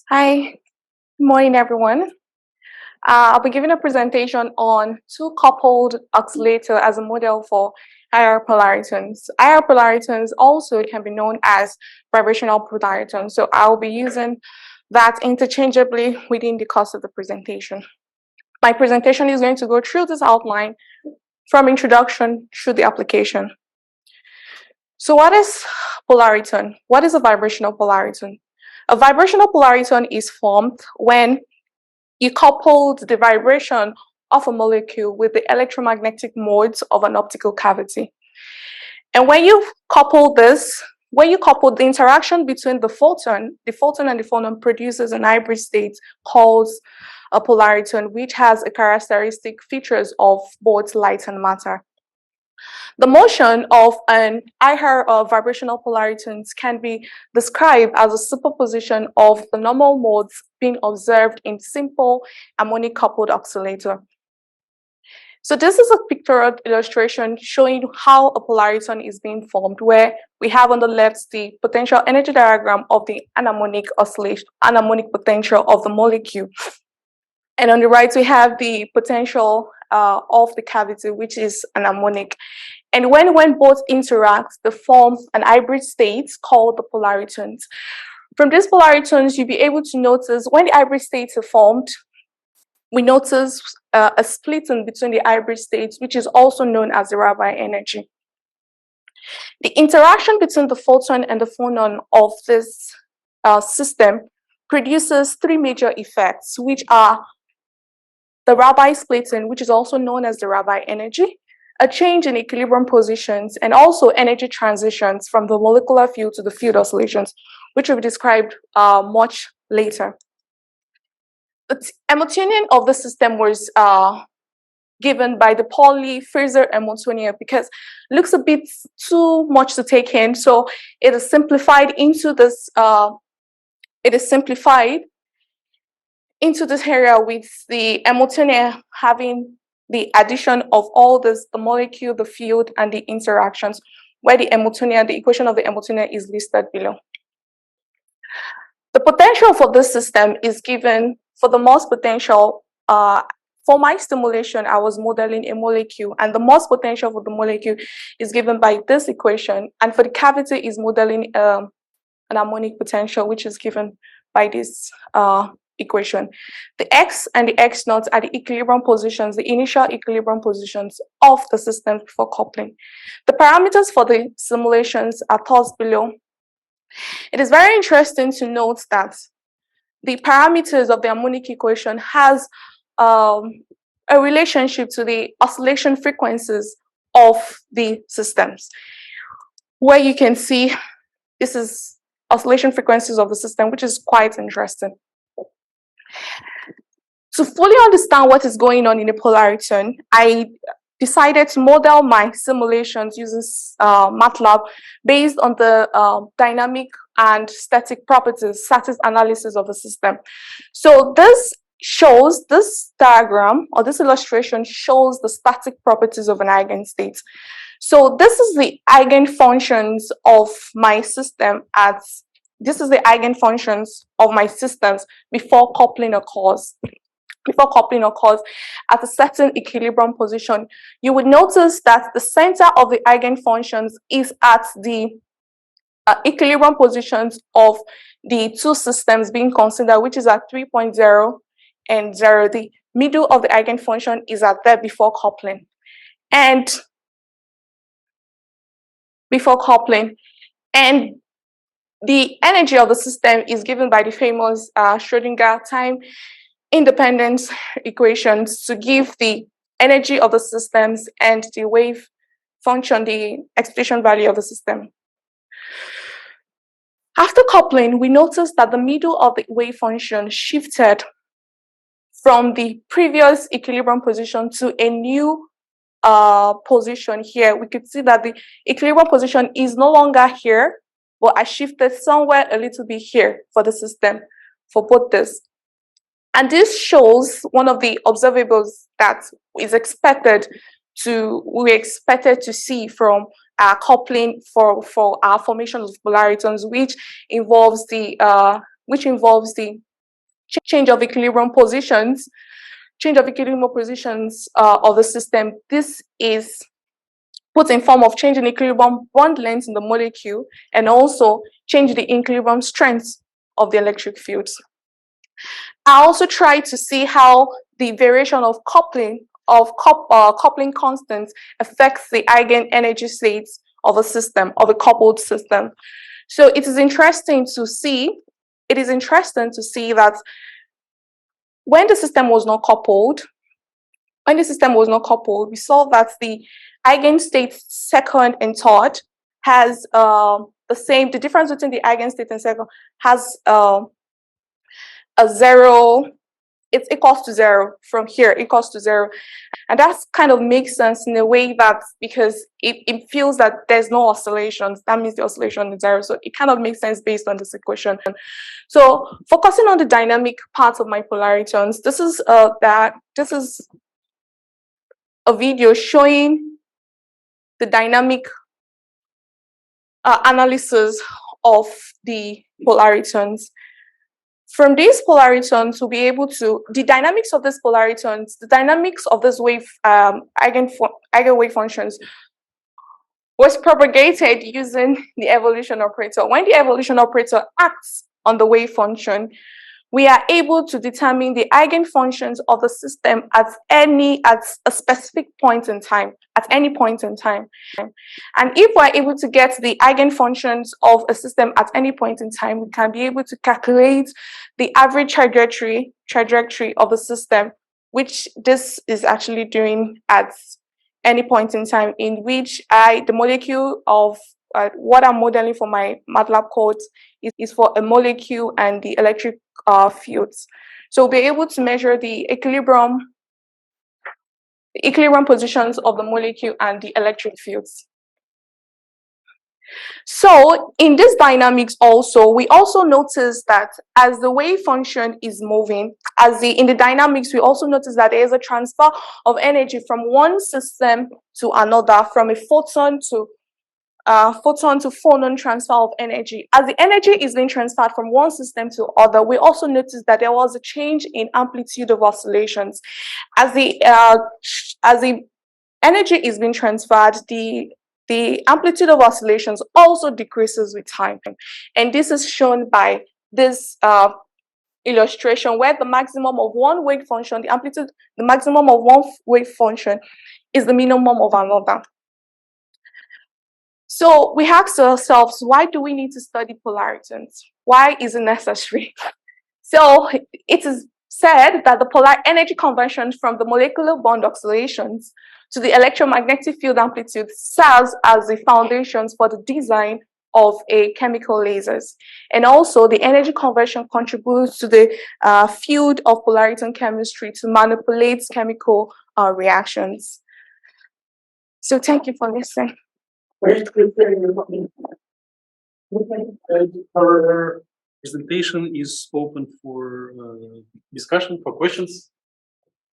Hi, good morning, everyone. I'll be giving a presentation on two-coupled oscillator as a model for IR polaritons. IR polaritons also can be known as vibrational polaritons, so I'll be using that interchangeably within the course of the presentation. My presentation is going to go through this outline from introduction through the application. So what is polariton? What is a vibrational polariton? A vibrational polariton is formed when you coupled the vibration of a molecule with the electromagnetic modes of an optical cavity. And when you couple this, when you couple the interaction between the photon and the phonon produces an hybrid state called a polariton, which has a characteristic features of both light and matter. The motion of an IR of vibrational polaritons can be described as a superposition of the normal modes being observed in simple harmonic coupled oscillator. So this is a pictorial illustration showing how a polariton is being formed, where we have on the left the potential energy diagram of the anharmonic oscillation, anharmonic potential of the molecule. And on the right, we have the potential of the cavity, which is an harmonic. And when both interact, they form an hybrid state called the polaritons. From these polaritons, you'll be able to notice when the hybrid states are formed, we notice a splitting between the hybrid states, which is also known as the Rabi energy. The interaction between the photon and the phonon of this system produces three major effects, which are the Rabi splitting, which is also known as the Rabi energy, a change in equilibrium positions, and also energy transitions from the molecular field to the field oscillations, which will be described much later. The Hamiltonian of the system was given by the Pauli Fraser Hamiltonian because it looks a bit too much to take in, so it is simplified into this. Area with the Hamiltonian having the addition of all this, the molecule, the field, and the interactions, where the Hamiltonian, the equation of the Hamiltonian is listed below. The potential for this system is given for the Morse potential. For my stimulation, I was modeling a molecule, and the Morse potential for the molecule is given by this equation, and for the cavity is modeling an harmonic potential, which is given by this equation. The x and the x naught are the equilibrium positions, the initial equilibrium positions of the system before coupling. The parameters for the simulations are thus below. It is very interesting to note that the parameters of the harmonic equation has a relationship to the oscillation frequencies of the systems, where you can see this is oscillation frequencies of the system, which is quite interesting. To fully understand what is going on in a polariton, I decided to model my simulations using MATLAB based on the dynamic and static properties, static analysis of the system. So this diagram or this illustration shows the static properties of an eigenstate. So this is the eigenfunctions of my system this is the eigenfunctions of my systems before coupling occurs. Before coupling occurs at a certain equilibrium position, you would notice that the center of the eigenfunctions is at the equilibrium positions of the two systems being considered, which is at 3.0 and 0. The middle of the eigenfunction is at there before coupling. And the energy of the system is given by the famous Schrödinger time independence equations to give the energy of the systems and the wave function, the excitation value of the system. After coupling, we notice that the middle of the wave function shifted from the previous equilibrium position to a new position here. We could see that the equilibrium position is no longer here, but I shifted somewhere a little bit here for the system, for both this. And this shows one of the observables that is expected to see from coupling for our formation of polaritons, which involves the change of equilibrium positions, of the system. This is put in form of change in equilibrium bond length in the molecule and also change the equilibrium strength of the electric fields. I also try to see how the variation of coupling constants affects the eigenenergy states of a system, of a coupled system. So it is interesting to see that when the system was not coupled, we saw that the eigenstates second and third has the difference between the eigenstate and second has a zero. It's equals to zero from here, equals to zero. And that kind of makes sense in a way that because it feels that there's no oscillations, that means the oscillation is zero. So it kind of makes sense based on this equation. So focusing on the dynamic parts of my polaritons, this is a video showing the dynamic analysis of the polaritons. From these polaritons, we'll be able to, the dynamics of these polaritons, the dynamics of this eigenwave functions was propagated using the evolution operator. When the evolution operator acts on the wave function, we are able to determine the eigenfunctions of the system at a specific point in time, at any point in time. And if we're able to get the eigenfunctions of a system at any point in time, we can be able to calculate the average trajectory of the system, which this is actually doing at any point in time, in which the molecule of what I'm modeling for my MATLAB code is for a molecule and the electric fields. So we'll be able to measure the equilibrium positions of the molecule and the electric fields. So in this dynamics also, we also notice that as the wave function is moving, in the dynamics, we also notice that there is a transfer of energy from one system to another, from a photon-to-phonon transfer of energy. As the energy is being transferred from one system to other, we also noticed that there was a change in amplitude of oscillations. As the energy is being transferred, the amplitude of oscillations also decreases with time. And this is shown by this illustration where the maximum of one wave function, the maximum of one wave function is the minimum of another. So we asked ourselves, why do we need to study polaritons? Why is it necessary? So it is said that the polar energy conversion from the molecular bond oscillations to the electromagnetic field amplitude serves as the foundations for the design of a chemical lasers. And also the energy conversion contributes to the field of polariton chemistry to manipulate chemical reactions. So thank you for listening. Our presentation is open for discussion, for questions.